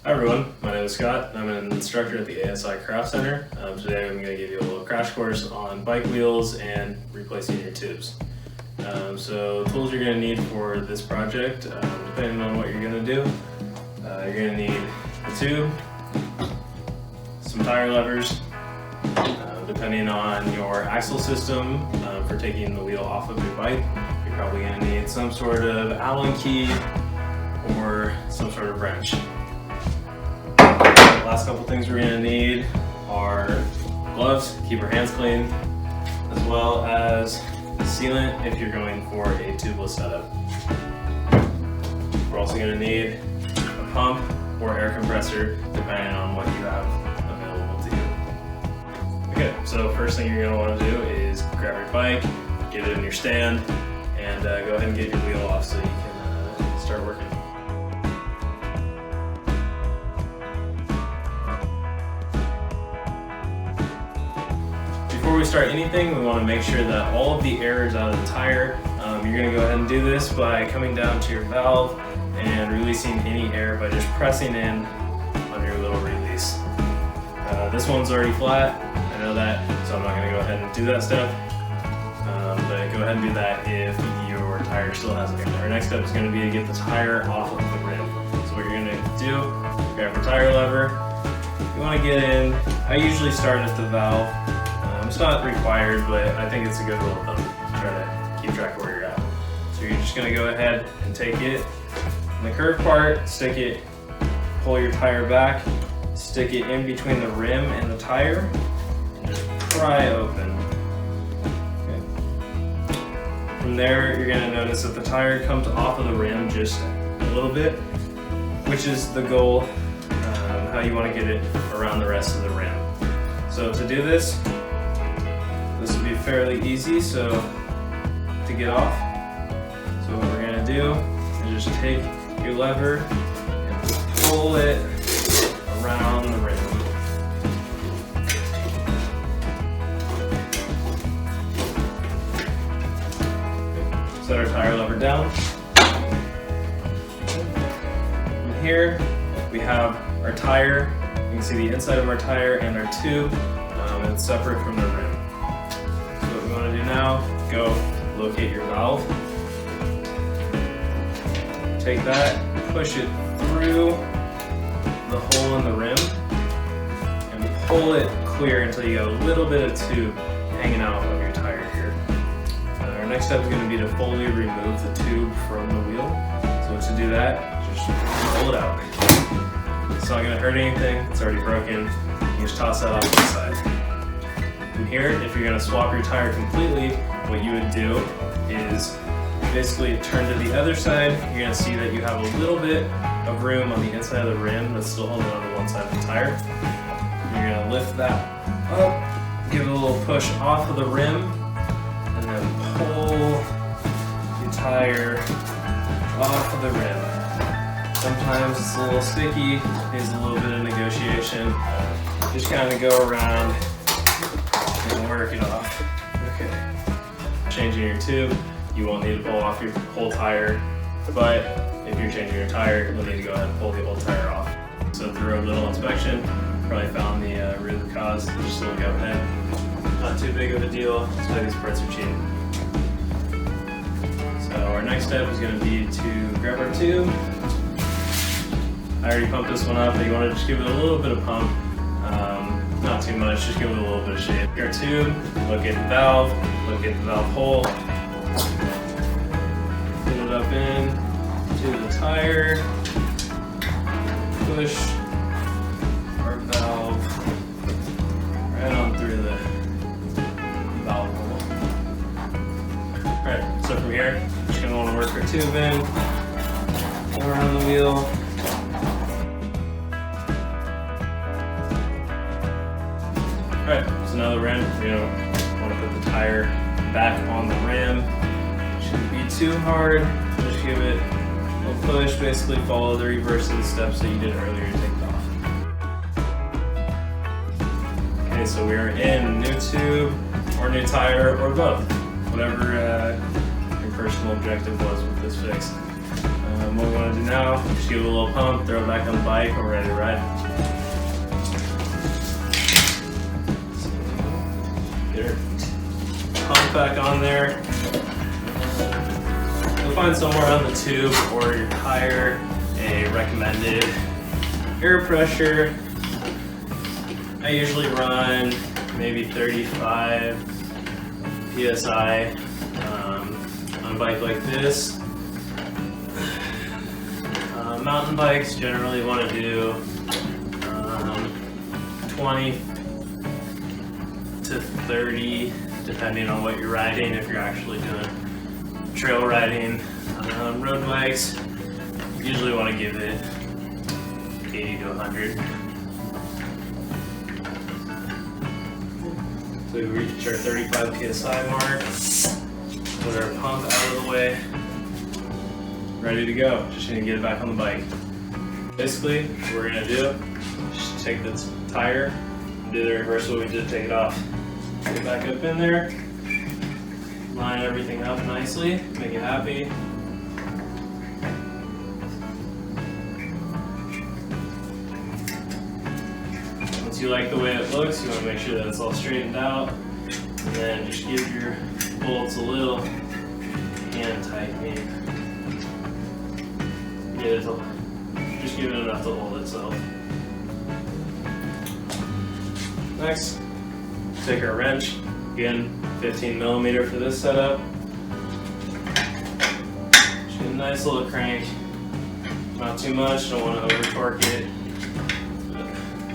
Hi everyone, my name is Scott. I'm an instructor at the ASI Craft Center. Today I'm going to give you a little crash course on bike wheels and replacing your tubes. So tools you're going to need for this project, depending on what you're going to do. You're going to need a tube, some tire levers, depending on your axle system for taking the wheel off of your bike. You're probably going to need some sort of Allen key or some sort of wrench. The last couple things we're going to need are gloves, keep your hands clean, as well as sealant if you're going for a tubeless setup. We're also going to need a pump or air compressor depending on what you have available to you. Okay, so first thing you're going to want to do is grab your bike, get it in your stand, and go ahead and get your wheel off so you can start working. Before we start anything, we want to make sure that all of the air is out of the tire. You're going to go ahead and do this by coming down to your valve and releasing any air by just pressing in on your little release. This one's already flat, I know that, so I'm not going to go ahead and do that step. But go ahead and do that if your tire still has air. Our next step is going to be to get the tire off of the rim. So what you're going to do, grab your tire lever. You want to get in, I usually start at the valve. It's not required, but I think it's a good rule of thumb to try to keep track of where you're at. So you're just going to go ahead and take it in the curved part, stick it, pull your tire back, stick it in between the rim and the tire, and just pry open. Okay. From there, you're going to notice that the tire comes off of the rim just a little bit, which is the goal, how you want to get it around the rest of the rim. So to do this will be fairly easy to get off. So what we're going to do is just take your lever and pull it around the rim. Set our tire lever down. From here we have our tire. You can see the inside of our tire and our tube. It's separate from the rim. What we want to do now, go locate your valve. Take that, push it through the hole in the rim, and pull it clear until you get a little bit of tube hanging out of your tire here. Our next step is going to be to fully remove the tube from the wheel. So to do that, just pull it out. It's not going to hurt anything, it's already broken. You just toss that off to the side. From here, if you're going to swap your tire completely, what you would do is basically turn to the other side. You're going to see that you have a little bit of room on the inside of the rim that's still holding on to one side of the tire. You're going to lift that up, give it a little push off of the rim, and then pull your tire off of the rim. Sometimes it's a little sticky, needs a little bit of negotiation. Just kind of go around and work it off. Okay. Changing your tube, you won't need to pull off your whole tire, but if you're changing your tire, you'll need to go ahead and pull the whole tire off. So through a little inspection, probably found the root cause. Just look up ahead. Not too big of a deal, that's why these parts are cheap. So our next step is going to be to grab our tube. I already pumped this one up, but you want to just give it a little bit of pump. Not too much, just give it a little bit of shape. Your tube, look at the valve hole. Put it up in to the tire. Push our valve right on through the valve hole. Alright, so from here, just going to want to work our tube in, around the wheel. Alright, so now the rim, you're going to want to put the tire back on the rim. Shouldn't be too hard, just give it a little push, basically follow the reverse of the steps that you did earlier to take it off. Okay, so we are in new tube, or new tire, or both, whatever your personal objective was with this fix. What we want to do now, just give it a little pump, throw it back on the bike, we're ready to ride. Get her pump back on there. You'll find somewhere on the tube or your tire a recommended air pressure. I usually run maybe 35 PSI on a bike like this. Mountain bikes generally want to do 20 to 30 depending on what you're riding. If you're actually doing trail riding, road bikes, you usually want to give it 80 to 100. So we reached our 35 PSI mark, put our pump out of the way, ready to go. Just gonna get it back on the bike. Basically, what we're gonna do, just take this tire and do the reverse of what we did, take it off. Get it back up in there, line everything up nicely, make it happy. Once you like the way it looks, you wanna make sure that it's all straightened out, and then just give your bolts a little hand tightening. Just give it enough to hold itself. Next, take our wrench, again 15 millimeter for this setup. Just get a nice little crank, not too much, don't want to over torque it, but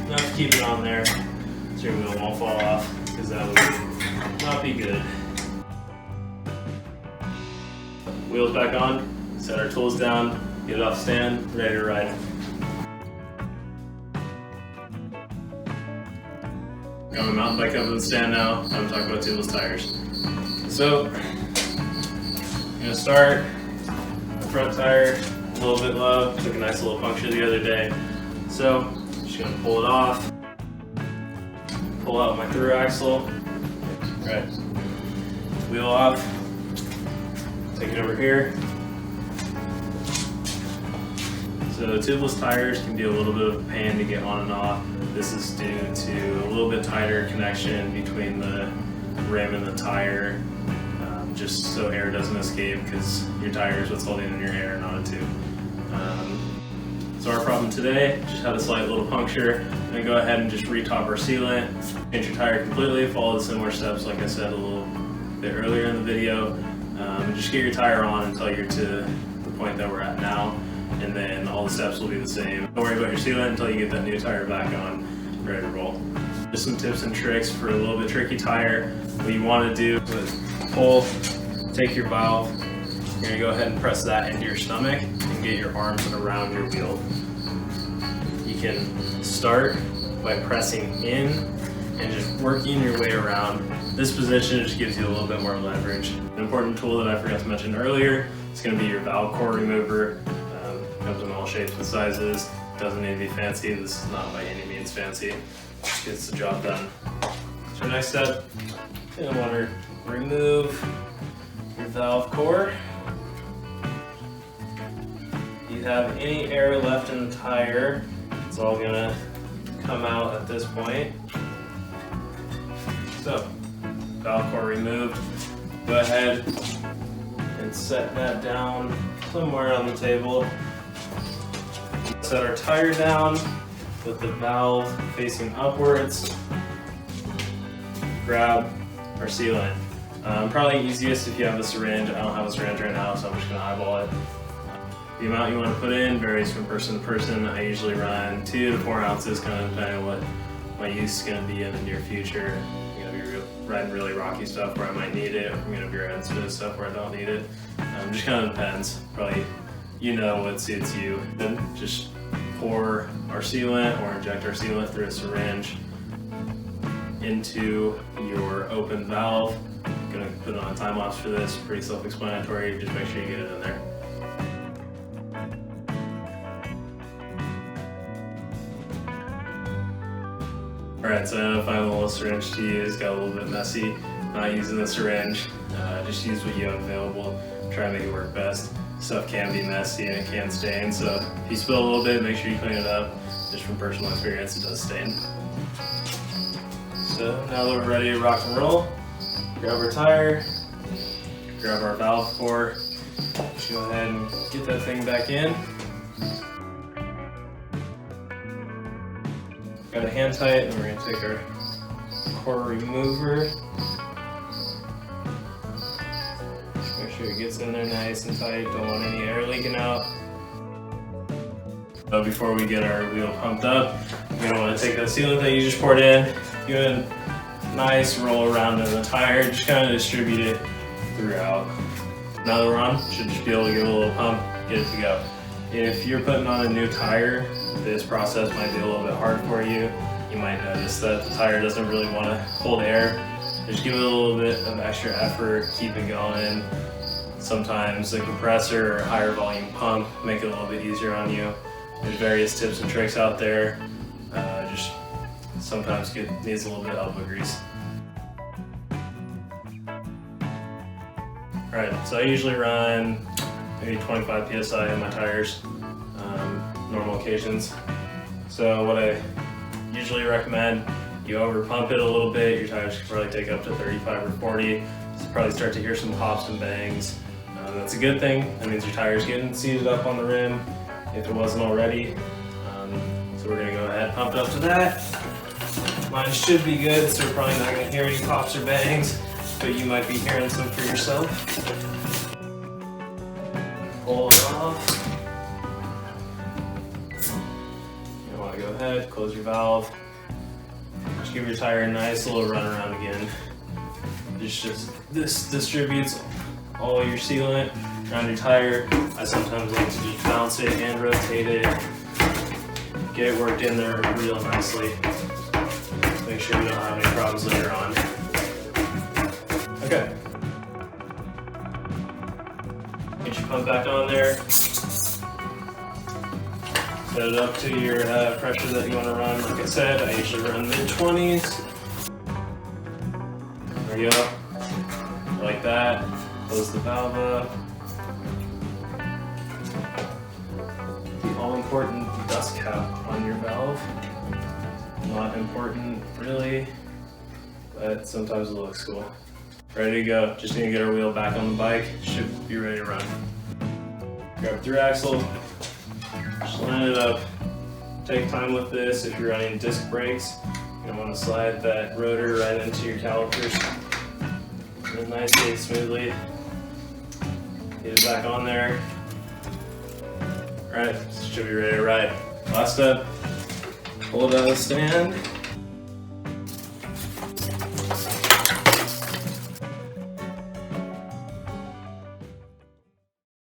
enough to keep it on there so your wheel won't fall off, because that would not be good. Wheels back on, set our tools down, get it off stand, ready to ride. Got my mountain bike up on the stand now. Time to talk about tubeless tires. So, I'm gonna start the front tire a little bit low. Took a nice little puncture the other day. So, just gonna pull it off. Pull out my through axle. Right. Wheel off. Take it over here. So tubeless tires can be a little bit of a pain to get on and off. This is due to a little bit tighter connection between the rim and the tire, just so air doesn't escape, because your tire is what's holding in your air, not a tube. So our problem today, just had a slight little puncture. I'm gonna go ahead and just retop our sealant, change your tire completely, follow the similar steps like I said a little bit earlier in the video, and just get your tire on until you're to the point that we're at now. And then all the steps will be the same. Don't worry about your sealant until you get that new tire back on, ready to roll. Just some tips and tricks for a little bit tricky tire. What you want to do is pull, take your valve, you're going to go ahead and press that into your stomach and get your arms around your wheel. You can start by pressing in and just working your way around. This position just gives you a little bit more leverage. An important tool that I forgot to mention earlier is going to be your valve core remover. Comes in all shapes and sizes. Doesn't need to be fancy. This is not by any means fancy. Just gets the job done. So next step, you're gonna want to remove your valve core. If you have any air left in the tire, it's all gonna come out at this point. So, valve core removed. Go ahead and set that down somewhere on the table. Set our tire down with the valve facing upwards. Grab our sealant. Probably easiest if you have a syringe. I don't have a syringe right now, so I'm just going to eyeball it. The amount you want to put in varies from person to person. I usually run 2 to 4 ounces, kind of depending on what my use is going to be in the near future. I'm going to be riding really rocky stuff where I might need it. I'm going to be riding smooth stuff where I don't need it. Just kind of depends. Probably you know what suits you. Then just pour our sealant or inject our sealant through a syringe into your open valve. I'm gonna put on a time lapse for this, pretty self-explanatory, just make sure you get it in there. Alright, so I found a little syringe to use, got a little bit messy. Not using the syringe, just use what you have available, try and make it work best. stuff can be messy and it can stain, so if you spill a little bit, make sure you clean it up. Just from personal experience, it does stain. So now that we're ready to rock and roll, grab our tire, grab our valve core, just go ahead and get that thing back in. Got a hand tight, and we're going to take our core remover. Just make sure it gets in there nice and tight, don't want any air leaking out. But before we get our wheel pumped up, you're going to want to take that sealant that you just poured in, give it a nice roll around in the tire, just kind of distribute it throughout. Now that we're on, should just be able to give it a little pump, get it to go. If you're putting on a new tire, this process might be a little bit hard for you. You might notice that the tire doesn't really want to hold air. Just give it a little bit of extra effort, keep it going. Sometimes the compressor or higher volume pump make it a little bit easier on you. There's various tips and tricks out there. Just sometimes needs a little bit of elbow grease. Alright, so I usually run maybe 25 psi in my tires, normal occasions. So what I usually recommend, you over pump it a little bit, your tires can probably take up to 35 or 40. So probably start to hear some pops and bangs. That's a good thing. That means your tire's getting seated up on the rim if it wasn't already. So we're gonna go ahead, pump it up to that. Mine should be good, so we're probably not gonna hear any pops or bangs, but you might be hearing some for yourself. Pull it off. You wanna go ahead, close your valve. Just give your tire a nice little run around again. This distributes all your sealant around your tire. I sometimes like to just bounce it and rotate it. Get it worked in there real nicely. Make sure we don't have any problems later on. Okay. Get your pump back on there. Set it up to your pressure that you want to run. Like I said, I usually run mid-20s. There you go. Like that. Close the valve up. The all-important dust cap on your valve. Not important, really, but sometimes it looks cool. Ready to go. Just need to get our wheel back on the bike. Should be ready to run. Grab through axle. Just line it up. Take time with this. If you're running disc brakes, you're going to want to slide that rotor right into your calipers. Real nicely, smoothly. Get it back on there. Alright, should be ready to ride. Last step, pull it out of the stand.